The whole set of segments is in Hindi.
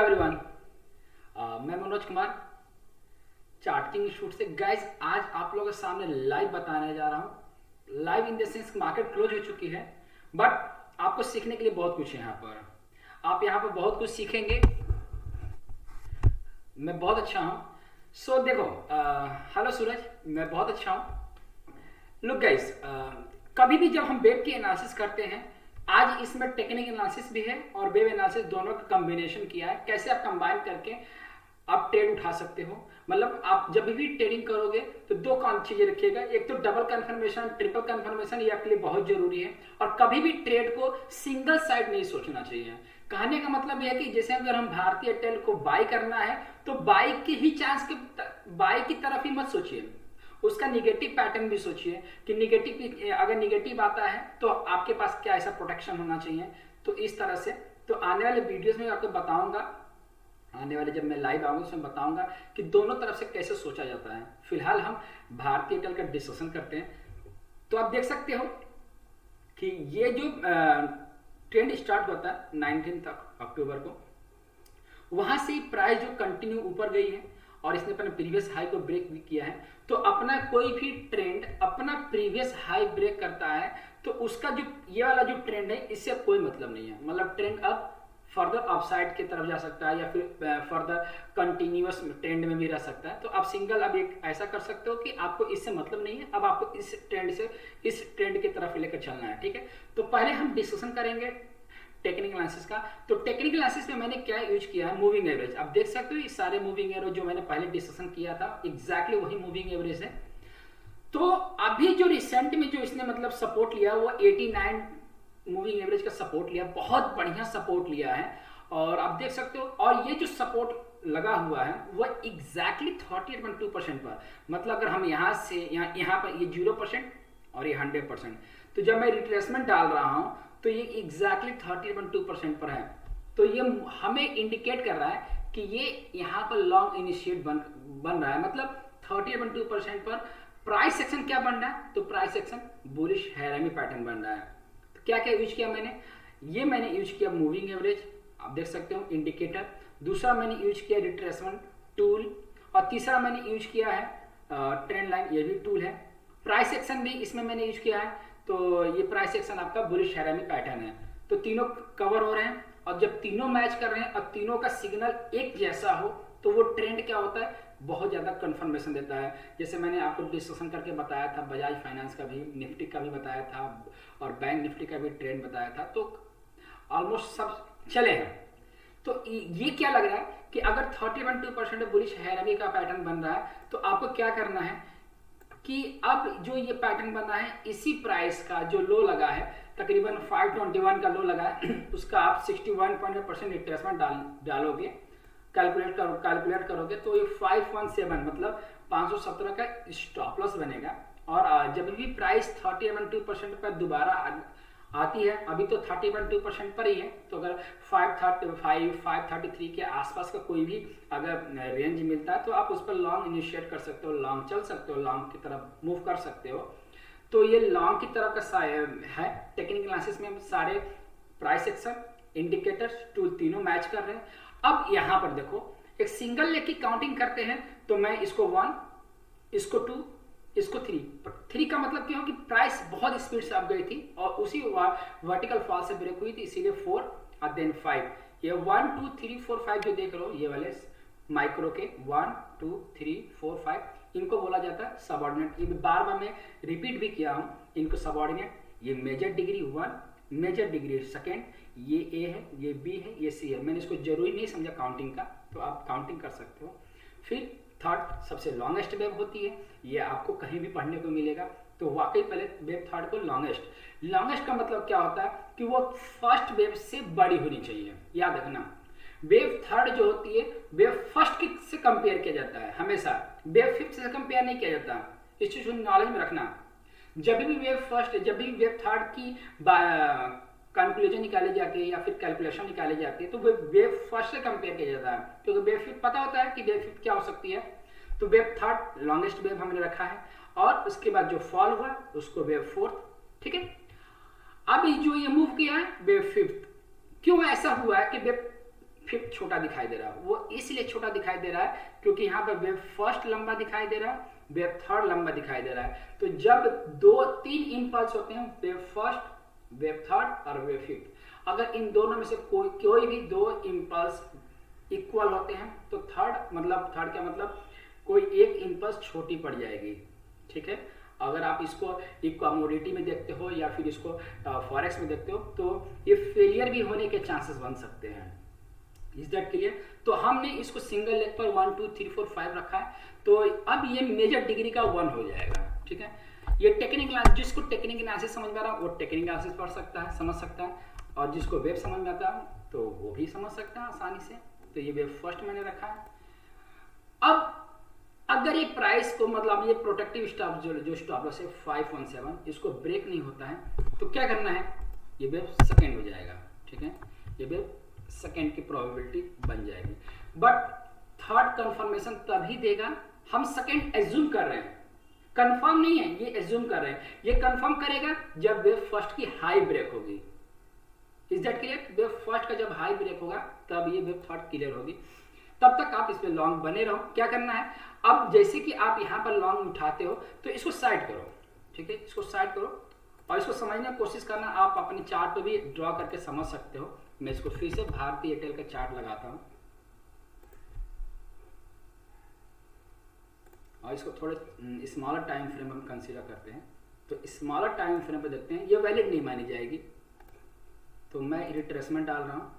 एवरीवन, मैं मनोज कुमार चार्टिंग इंस्टीट्यूट से। गाइस, आज आप लोगों के सामने लाइव बताने जा रहा हूँ। Live in the sense market close हो चुकी है, बट आपको सीखने के लिए बहुत कुछ है यहाँ पर। आप यहाँ पर बहुत कुछ सीखेंगे। मैं बहुत अच्छा हूँ। सो देखो, हेलो सूरज, मैं बहुत अच्छा हूँ। लुक गाइस, कभी भी जब हम वेब की एनालिसिस करते हैं, आज इसमें टेक्निकल एनालिसिस भी है और वेब एनालिसिस दोनों का कॉम्बिनेशन किया है। कैसे आप कंबाइन करके आप ट्रेड उठा सकते हो। मतलब आप जब भी ट्रेडिंग करोगे तो दो काम चीजें रखिएगा, एक तो डबल कंफर्मेशन, ट्रिपल कंफर्मेशन, ये आपके लिए बहुत जरूरी है। और कभी भी ट्रेड को सिंगल साइड नहीं सोचना चाहिए। कहने का मतलब यह है कि जैसे अगर हम भारतीय एयरटेल को बाई करना है तो बाई के ही चांस के बाई की तरफ ही मत सोचिए, उसका निगेटिव पैटर्न भी सोचिए कि निगेटिव, अगर निगेटिव आता है तो आपके पास क्या ऐसा प्रोटेक्शन होना चाहिए। तो इस तरह से तो आने वाले वीडियोस में आपको बताऊंगा, आने वाले जब मैं लाइव आऊंगा उसमें बताऊंगा कि दोनों तरफ से कैसे सोचा जाता है। फिलहाल हम भारतीय एयरटेल का डिस्कशन करते हैं। तो आप देख सकते हो कि ये जो ट्रेंड स्टार्ट होता है 19 अक्टूबर को, वहां से प्राइस जो कंटिन्यू ऊपर गई है और इसने अपने प्रीवियस हाई को ब्रेक भी किया है। तो अपना कोई भी ट्रेंड अपना प्रीवियस हाई ब्रेक करता है तो उसका जो ये वाला जो ट्रेंड है इससे कोई मतलब नहीं है। मतलब ट्रेंड अब फर्दर अपसाइड की तरफ जा सकता है या फिर फर्दर कंटिन्यूअस ट्रेंड में भी रह सकता है। तो आप सिंगल अब एक ऐसा कर सकते हो कि आपको इससे मतलब नहीं है, अब आपको इस ट्रेंड की तरफ लेकर चलना है। ठीक है, तो पहले हम डिस्कशन करेंगे टेक्निकल एनालिसिस का। तो टेक्निकल एनालिसिस में मैंने क्या यूज किया है, मूविंग एवरेज। आप देख सकते हो ये सारे मूविंग एवरेज जो मैंने पहले डिस्कशन किया था एग्जैक्टली वही मूविंग एवरेज है। तो अभी जो रिसेंट में जो इसने मतलब सपोर्ट लिया वो 89 मूविंग एवरेज का सपोर्ट लिया, बहुत बढ़िया सपोर्ट लिया है। और आप देख सकते हो, और ये जो सपोर्ट लगा हुआ है वो एग्जैक्टली 38.2% पर। मतलब अगर हम यहाँ से यहाँ पर ये 0% और ये 100%, तो जब मैं रिट्रेसमेंट डाल रहा हूँ तो ये एग्जैक्टली 30.2% पर है। तो ये हमें इंडिकेट कर रहा है कि ये यहाँ पर लॉन्ग इनिशिएट बन रहा है। मतलब 30.2% पर प्राइस सेक्शन क्या बन रहा है, तो प्राइस सेक्शन बुलिश हैरामी पैटर्न बन रहा है। तो क्या क्या यूज किया मैंने यूज किया मूविंग एवरेज, आप देख सकते हो, इंडिकेटर। दूसरा मैंने यूज किया रिट्रेसमेंट टूल, और तीसरा मैंने यूज किया है ट्रेंड लाइन, ये भी टूल है। प्राइस सेक्शन भी इसमें मैंने यूज किया है, तो ये प्राइस सेक्शन आपका बुलिश हैरामी पैटर्न है। तो तीनों कवर हो रहे हैं, और जब तीनों मैच कर रहे हैं और तीनों का सिग्नल एक जैसा हो तो वो ट्रेंड क्या होता है, बहुत ज्यादा कंफर्मेशन देता है। जैसे मैंने आपको डिस्कशन करके बताया था, बजाज फाइनेंस का भी, निफ्टी का भी बताया था और बैंक निफ्टी का भी ट्रेंड बताया था, तो ऑलमोस्ट सब चले हैं। तो ये क्या लग रहा है कि अगर 30.2% बुलिश हैरामी का पैटर्न बन रहा है तो आपको क्या करना है कि अब जो ये पैटर्न बना है इसी प्राइस का जो लो लगा है, तकरीबन 521 का लो लगा है, उसका आप 61% रिट्रेसमेंट डालोगे, कैलकुलेट करोगे तो ये 517 मतलब 517 का स्टॉप लॉस बनेगा। और जब भी प्राइस 30.2% पर दोबारा आती है, अभी तो 30.2% पर ही है, तो अगर 535 533 के आसपास का कोई भी अगर रेंज मिलता है तो आप उस पर लॉन्ग इनिशिएट कर सकते हो, लॉन्ग चल सकते हो, लॉन्ग की तरफ मूव कर सकते हो। तो ये लॉन्ग की तरफ का है। टेक्निकल एनालिसिस में सारे प्राइस सेक्शन, इंडिकेटर्स, टूल तीनों मैच कर रहे हैं। अब यहाँ पर देखो, एक सिंगल लेग की काउंटिंग करते हैं तो मैं इसको 1, इसको 2, इसको 3 का मतलब क्यों कि प्राइस बहुत स्पीड से अप गई थी और उसी वर्टिकल फॉल से ब्रेक हुई थी, इसीलिए 4 और देन 5। ये 1 2 3 4 5 जो देख रहे हो, ये वाले माइक्रो के 1 2 3 4 5, इनको बोला जाता है सबऑर्डिनेट। ये बार बार मैं रिपीट भी किया हूँ, इनको सबऑर्डिनेट। ये मेजर डिग्री 1, मेजर डिग्री 2, ये ए है, ये बी है, ये सी है। मैंने इसको जरूरी नहीं समझा काउंटिंग का, तो आप काउंटिंग कर सकते हो। फिर थर्ड सबसे लॉन्गेस्ट वेव होती है, ये आपको कहीं भी पढ़ने को मिलेगा। तो वाकई पहले वेव थर्ड को लॉन्गेस्ट का मतलब क्या होता है कि वो फर्स्ट वेव से बड़ी होनी चाहिए। याद रखना, वेव थर्ड जो होती है वेव फर्स्ट से कंपेयर किया जाता है, हमेशा वेव फिफ्थ से कंपेयर नहीं किया जाता। इस चीज को नॉलेज में रखना। जब भी वेव थर्ड की कंक्लूजन निकाली जाती है या फिर कैलकुलेशन निकाली जाती है तो वो वेव फर्स्ट से कंपेयर किया जाता है, क्योंकि वेव फिफ्थ पता होता है कि वेव फिफ्थ क्या हो सकती है। तो वेव थर्ड लॉन्गेस्ट वेव हमने रखा है, और उसके बाद जो फॉल हुआ उसको वेव फोर्थ। ठीक है, अब जो ये मूव किया है वेव फिफ्थ, क्यों ऐसा हुआ है कि वेव फिफ्थ छोटा दिखाई दे रहा है। वो इसलिए छोटा दिखाई दे रहा है क्योंकि यहाँ पर वेव फर्स्ट लंबा दिखाई दे रहा है, वेव थर्ड लंबा दिखाई दे रहा है। तो जब तीन इम्पल्स होते हैं, वेव फर्स्ट, वेव थर्ड और वेव फिफ्थ, अगर इन दोनों में से कोई भी दो इम्पल्स इक्वल होते हैं तो थर्ड क्या मतलब कोई एक इम्पल्स छोटी पड़ जाएगी। ठीक है, अगर आप इसको कमोडिटी में देखते हो या फिर इसको फॉरेक्स में देखते हो तो ये फेलियर भी होने के चांसेस बन सकते हैं। Is that clear? तो हमने इसको सिंगल लेग पर 1 2 3 4 5 रखा है, तो अब ये मेजर डिग्री का 1 हो जाएगा। ठीक है, ये टेक्निक, जिसको टेक्निक एनालिसिस समझ में आ रहा है वो टेक्निक एनालिसिस पढ़ सकता है, समझ सकता है, और जिसको वेब समझ में आता है तो वो भी समझ सकता है आसानी से। तो ये वेब फर्स्ट मैंने रखा है। अब अगर ये प्राइस को मतलब ये प्रोटेक्टिव स्टॉप जो स्टॉप लॉस है 517 इसको ब्रेक नहीं होता है तो क्या करना है, ये वेब सेकेंड हो जाएगा। ठीक है, ये वेब सेकेंड की प्रोबेबिलिटी बन जाएगी। बट थर्ड कंफर्मेशन तभी देगा, हम सेकेंड एज्यूम कर रहे हैं, कंफर्म नहीं है, ये एज्यूम कर रहे हैं। ये कंफर्म करेगा जब वेब फर्स्ट की हाई ब्रेक होगी। Is that clear? Web first का जब हाई ब्रेक होगा तब ये वेब थर्ड क्लियर होगी। तब तक आप इस पे लॉन्ग बने रहो। क्या करना है, अब जैसे कि आप यहाँ पर लॉन्ग उठाते हो तो इसको साइड करो। ठीक है, इसको साइड करो और इसको समझने की कोशिश करना। आप अपने चार्ट पे भी ड्रॉ करके समझ सकते हो। मैं इसको फिर से भारतीय एयरटेल का चार्ट लगाता हूँ और इसको थोड़े स्मॉलर टाइम फ्रेम हम कंसीडर करते हैं। तो स्मॉलर टाइम फ्रेम पे देखते हैं, ये वैलिड नहीं मानी जाएगी, तो मैं रिट्रेसमेंट डाल रहा हूँ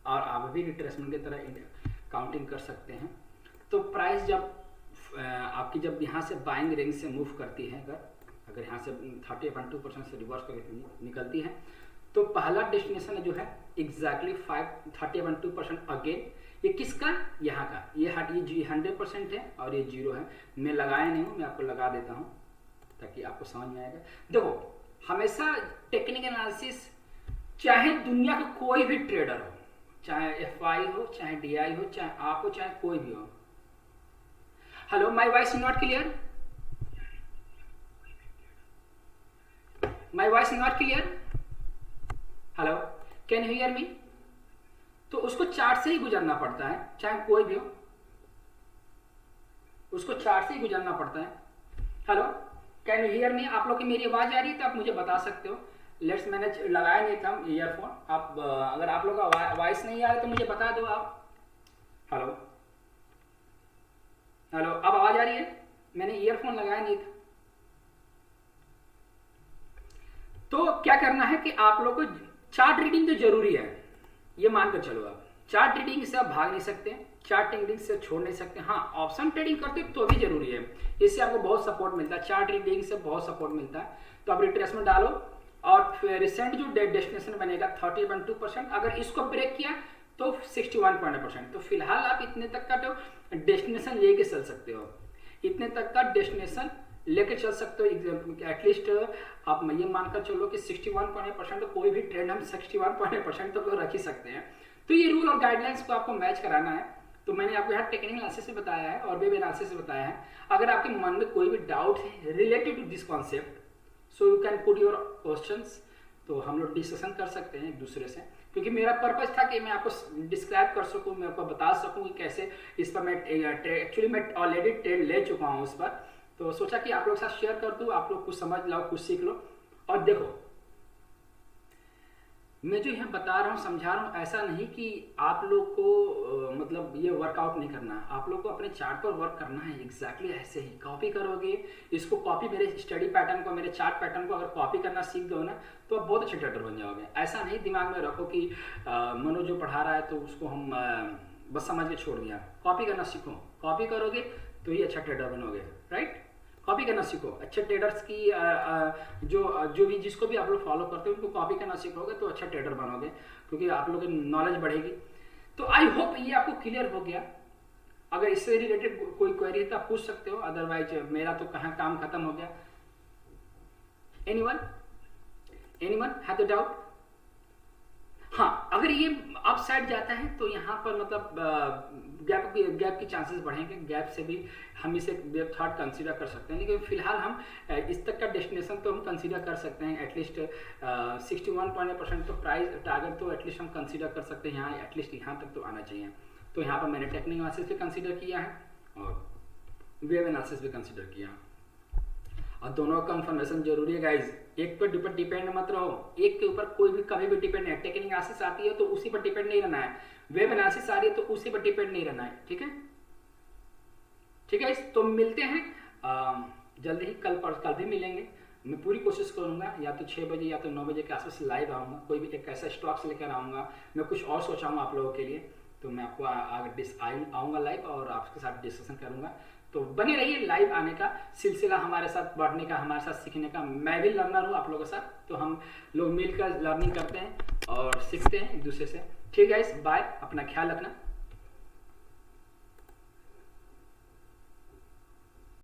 और आप भी रिट्रेसमेंट की तरह काउंटिंग कर सकते हैं। तो प्राइस जब आपकी जब यहाँ से बाइंग रेंज से मूव करती है, अगर यहाँ से 30.2% से रिवर्स करके निकलती है तो पहला डेस्टिनेशन जो है एग्जैक्टली 30.2% अगेन। ये किसका? यहाँ का। ये 100% है और ये 0 है। मैं लगाया नहीं हूँ, मैं आपको लगा देता हूँ ताकि आपको समझ में आएगा। देखो, हमेशा टेक्निकल एनालिसिस, चाहे दुनिया का कोई भी ट्रेडर हो, चाहे FI हो, चाहे DI हो, चाहे आप हो, चाहे कोई भी हो। Hello, my voice not clear? My voice not clear? Hello, can you hear me? तो उसको चार्ट से ही गुजरना पड़ता है, चाहे कोई भी हो, उसको चार्ट से ही गुजरना पड़ता है। Hello, can you hear me? आप लोग की मेरी आवाज आ रही है तो आप मुझे बता सकते हो। लेट्स, मैंने लगाया नहीं था ईयरफोन। आप अगर आप लोग का वॉइस नहीं आ रहा तो मुझे बता दो आप। हेलो हेलो, अब आवाज आ रही है? मैंने ईयरफोन लगाया नहीं था। तो क्या करना है कि आप लोग को चार्ट रीडिंग तो जरूरी है, ये मानकर चलो। आप चार्ट रीडिंग से आप भाग नहीं सकते, चार्ट रीडिंग से छोड़ नहीं सकते। हाँ, ऑप्शन ट्रेडिंग करते तो भी जरूरी है, इससे आपको बहुत सपोर्ट मिलता है। चार्ट रीडिंग से बहुत सपोर्ट मिलता है। तो आप रिट्रेसमेंट डालो और रिसेंट जो डेस्टिनेशन बनेगा 30.2%, अगर इसको ब्रेक किया तो 61%। तो फिलहाल आप इतने तक का तो डेस्टिनेशन लेके चल सकते हो, इतने तक का डेस्टिनेशन लेके चल सकते हो। एटलीस्ट आप ये मानकर चलो कि 61% तो कोई भी ट्रेंड हम 61% तो रख ही सकते हैं। तो ये रूल और गाइडलाइंस को आपको मैच कराना है। तो मैंने आपको यहाँ टेक्निकल एनालिसिस से बताया है और वेब एनालिसिस से बताया है। अगर आपके मन में कोई भी डाउट है related to this concept, so you can put your questions, तो हम लोग डिस्कशन कर सकते हैं एक दूसरे से। क्योंकि मेरा पर्पस था कि मैं आपको डिस्क्राइब कर सकूं, मैं आपको बता सकूं कि कैसे इस पर मैं एक्चुअली मैं ऑलरेडी ट्रेड ले चुका हूं उस पर। तो सोचा कि आप लोग के साथ शेयर कर दूं, आप लोग कुछ समझ लो, कुछ सीख लो। और देखो, मैं जो यहाँ बता रहा हूँ, समझा रहा हूँ, ऐसा नहीं कि आप लोग को मतलब ये वर्कआउट नहीं करना है। आप लोग को अपने चार्ट पर वर्क करना है एग्जैक्टली ऐसे ही। कॉपी करोगे इसको, कॉपी मेरे स्टडी पैटर्न को, मेरे चार्ट पैटर्न को अगर कॉपी करना सीख दो ना तो आप बहुत अच्छे ट्रेडर बन जाओगे। ऐसा नहीं दिमाग में रखो कि मनो जो पढ़ा रहा है तो उसको हम बस समझ के छोड़ दिया। कॉपी करना सीखो, कॉपी करोगे तो ही अच्छा ट्रेडर बनोगे, राइट? कॉपी करना सीखो। अच्छे ट्रेडर्स की जो भी जिसको भी आप लोग फॉलो करते हो उनको कॉपी करना सीखोगे तो अच्छा ट्रेडर बनोगे, क्योंकि आप लोगों की नॉलेज बढ़ेगी। तो आई होप ये आपको क्लियर हो गया। अगर इससे रिलेटेड कोई क्वेरी है तो आप पूछ सकते हो, अदरवाइज मेरा तो कहाँ काम खत्म हो गया। Anyone have the doubt? हाँ, अगर ये अप साइड जाता है तो यहाँ पर मतलब गैप की चांसेस बढ़ेंगे, गैप से भी हम इसे वेव थर्ड कंसीडर कर सकते हैं। लेकिन फिलहाल हम इस तक का डेस्टिनेशन तो हम कंसीडर कर सकते हैं, एटलीस्ट 61% तो प्राइस टारगेट तो एटलीस्ट हम कंसीडर कर सकते हैं, यहाँ एटलीस्ट यहाँ तक तो आना चाहिए। तो यहाँ पर मैंने टेक्निकल एनालिसिस भी कंसीडर किया है और वेव एनालिसिस भी कंसीडर किया, और दोनों का कंफर्मेशन जरूरी है गाइज। एक पर डिपेंड मत रहो, एक के ऊपर कोई भी कभी भी डिपेंड नहीं है। टेक्निकल एनालिसिस आती है तो उसी पर डिपेंड नहीं रहना है, वेब एनालिसिस आ रही है तो उसी पर डिपेंड नहीं रहना है, ठीक है। ठीक है, तो मिलते हैं जल्दी ही, कल भी मिलेंगे। मैं पूरी कोशिश करूंगा या तो 6 बजे या तो 9 बजे के आसपास लाइव आऊँगा, कोई भी एक ऐसा स्टॉक्स लेकर आऊँगा। मैं कुछ और सोचाऊंगा आप लोगों के लिए, तो मैं आपको आऊँगा लाइव और आपके साथ डिस्कशन करूँगा। तो बने रहिए, लाइव आने का सिलसिला हमारे साथ बढ़ने का, हमारे साथ सीखने का। मैं भी लर्नर हूँ आप लोगों के साथ, तो हम लोग मिलकर लर्निंग करते हैं और सीखते हैं एक दूसरे से। ठीक है गाइस, बाय, अपना ख्याल रखना।